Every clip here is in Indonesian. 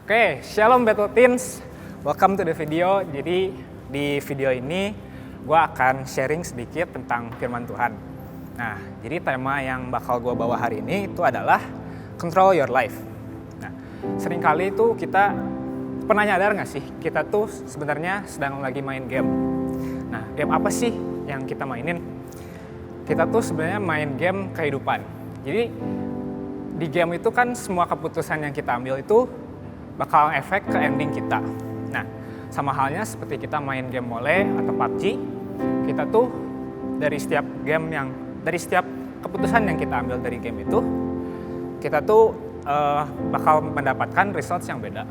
Oke, Shalom Battle Teens. Welcome to the video. Jadi di video ini gue akan sharing sedikit tentang firman Tuhan. Nah, jadi tema yang bakal gue bawa hari ini itu adalah Control Your Life. Nah, seringkali itu kita pernah nyadar nggak sih, kita tuh sebenarnya sedang lagi main game. Nah, game apa sih yang kita mainin? Kita tuh sebenarnya main game kehidupan. Jadi di game itu kan semua keputusan yang kita ambil itu bakal efek ke ending kita. Nah, sama halnya seperti kita main game Mole atau PUBG, kita tuh dari setiap keputusan yang kita ambil dari game itu, kita tuh bakal mendapatkan results yang beda.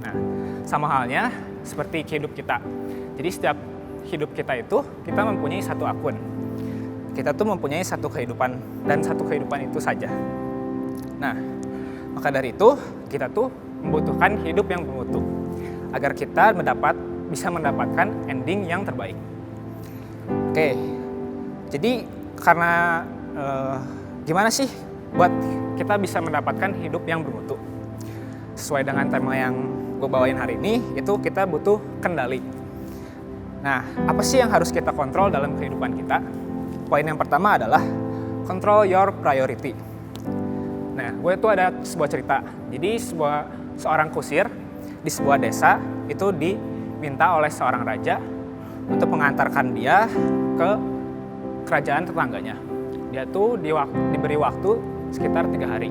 Nah, sama halnya seperti hidup kita. Jadi setiap hidup kita itu, kita mempunyai satu akun. Kita tuh mempunyai satu kehidupan, dan satu kehidupan itu saja. Nah, maka dari itu, kita tuh membutuhkan hidup yang bermutu agar kita bisa mendapatkan ending yang terbaik. Oke, jadi karena gimana sih buat kita bisa mendapatkan hidup yang bermutu? Sesuai dengan tema yang gue bawain hari ini, itu kita butuh kendali. Nah, apa sih yang harus kita kontrol dalam kehidupan kita? Poin yang pertama adalah control your priority. Nah, gue itu ada sebuah cerita. Jadi seorang kusir di sebuah desa itu diminta oleh seorang raja untuk mengantarkan dia ke kerajaan tetangganya. Dia tuh diberi waktu sekitar 3 hari.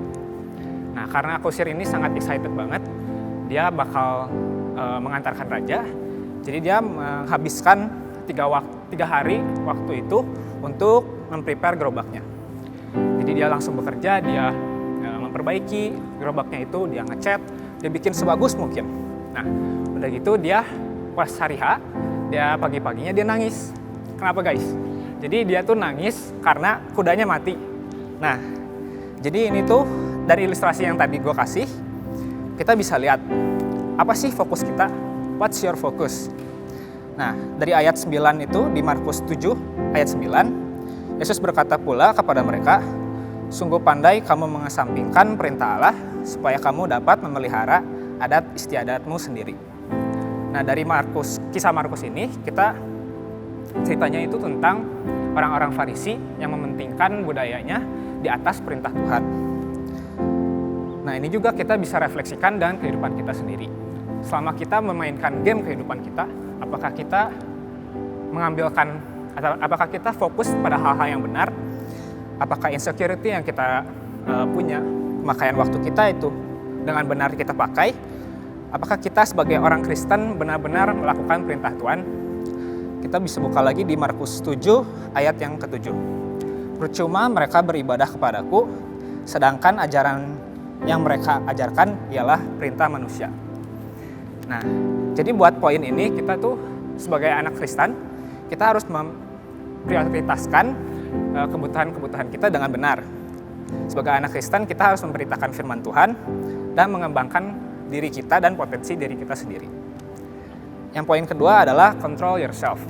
Nah, karena kusir ini sangat excited banget, dia bakal mengantarkan raja. Jadi dia menghabiskan 3 hari waktu itu untuk memprepare gerobaknya. Jadi dia langsung bekerja, dia memperbaiki gerobaknya itu, dia ngecat, dia bikin sebagus mungkin. Nah, udah gitu dia pas hari H, dia pagi-paginya dia nangis. Kenapa guys? Jadi dia tuh nangis karena kudanya mati. Nah, jadi ini tuh dari ilustrasi yang tadi gue kasih, kita bisa lihat apa sih fokus kita? What's your focus? Nah, dari ayat 9 itu di Markus 7 ayat 9, Yesus berkata pula kepada mereka, sungguh pandai kamu mengesampingkan perintah Allah supaya kamu dapat memelihara adat istiadatmu sendiri. Nah, dari kisah Markus ini kita ceritanya itu tentang orang-orang Farisi yang mementingkan budayanya di atas perintah Tuhan. Nah, ini juga kita bisa refleksikan dengan kehidupan kita sendiri. Selama kita memainkan game kehidupan kita, apakah kita apakah kita fokus pada hal-hal yang benar? Apakah insecurity yang kita punya, pemakaian waktu kita itu dengan benar kita pakai? Apakah kita sebagai orang Kristen benar-benar melakukan perintah Tuhan? Kita bisa buka lagi di Markus 7 ayat yang ke-7. Percuma mereka beribadah kepadaku, sedangkan ajaran yang mereka ajarkan ialah perintah manusia. Nah, jadi buat poin ini kita tuh sebagai anak Kristen, kita harus memprioritaskan kebutuhan-kebutuhan kita dengan benar. Sebagai anak Kristen, kita harus memberitakan firman Tuhan dan mengembangkan diri kita dan potensi diri kita sendiri. Yang poin kedua adalah control yourself.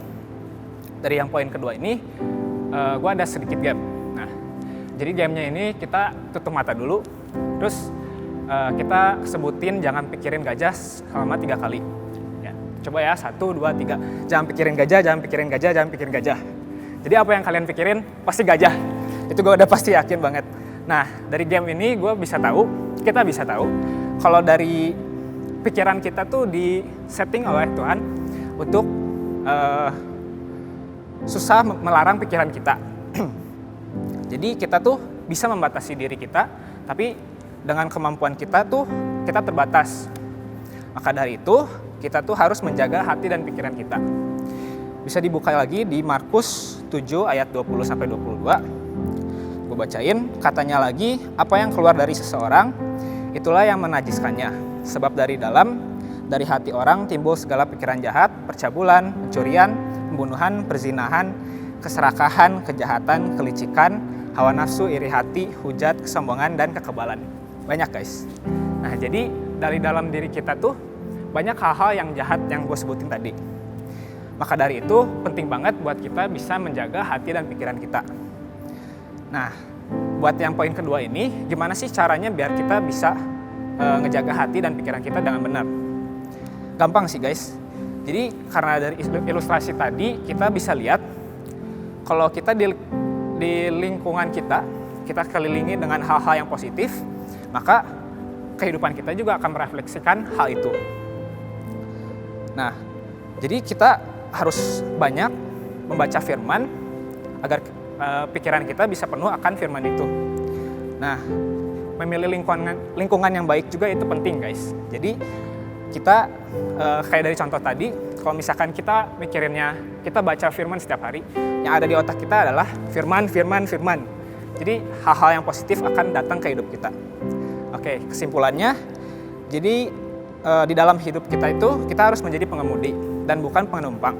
Dari yang poin kedua ini, gue ada sedikit game. Nah, jadi gamenya ini kita tutup mata dulu, terus kita sebutin jangan pikirin gajah selama 3 kali. Ya, coba ya, 1, 2, 3. Jangan pikirin gajah, jangan pikirin gajah, jangan pikirin gajah. Jadi apa yang kalian pikirin pasti gajah. Itu gue udah pasti yakin banget. Nah, dari game ini kita bisa tahu kalau dari pikiran kita tuh di setting oleh Tuhan untuk susah melarang pikiran kita. Jadi kita tuh bisa membatasi diri kita, tapi dengan kemampuan kita tuh kita terbatas. Maka dari itu kita tuh harus menjaga hati dan pikiran kita. Bisa dibuka lagi di Markus 7 ayat 20-22. Gue bacain, katanya lagi, apa yang keluar dari seseorang, itulah yang menajiskannya. Sebab dari hati orang timbul segala pikiran jahat, percabulan, pencurian, pembunuhan, perzinahan, keserakahan, kejahatan, kelicikan, hawa nafsu, iri hati, hujat, kesombongan, dan kekebalan. Banyak guys. Nah, jadi dari dalam diri kita tuh banyak hal-hal yang jahat yang gue sebutin tadi. Maka dari itu penting banget buat kita bisa menjaga hati dan pikiran kita. Nah, buat yang poin kedua ini, gimana sih caranya biar kita bisa ngejaga hati dan pikiran kita dengan benar. Gampang sih guys. Jadi karena dari ilustrasi tadi kita bisa lihat kalau kita di lingkungan kita kelilingi dengan hal-hal yang positif, maka kehidupan kita juga akan merefleksikan hal itu. Nah, jadi kita harus banyak membaca firman agar pikiran kita bisa penuh akan firman itu. Nah, memilih lingkungan yang baik juga itu penting guys. Jadi kita kayak dari contoh tadi, kalau misalkan kita mikirinnya, kita baca firman setiap hari, yang ada di otak kita adalah firman. Jadi hal-hal yang positif akan datang ke hidup kita. Oke, kesimpulannya, jadi di dalam hidup kita itu kita harus menjadi pengemudi dan bukan penumpang.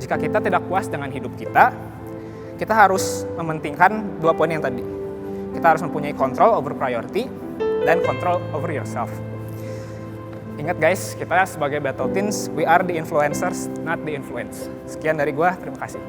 Jika kita tidak puas dengan hidup kita harus mementingkan 2 poin yang tadi. Kita harus mempunyai control over priority dan control over yourself. Ingat guys, kita sebagai Battle Teens, we are the influencers, not the influence. Sekian dari gua, terima kasih.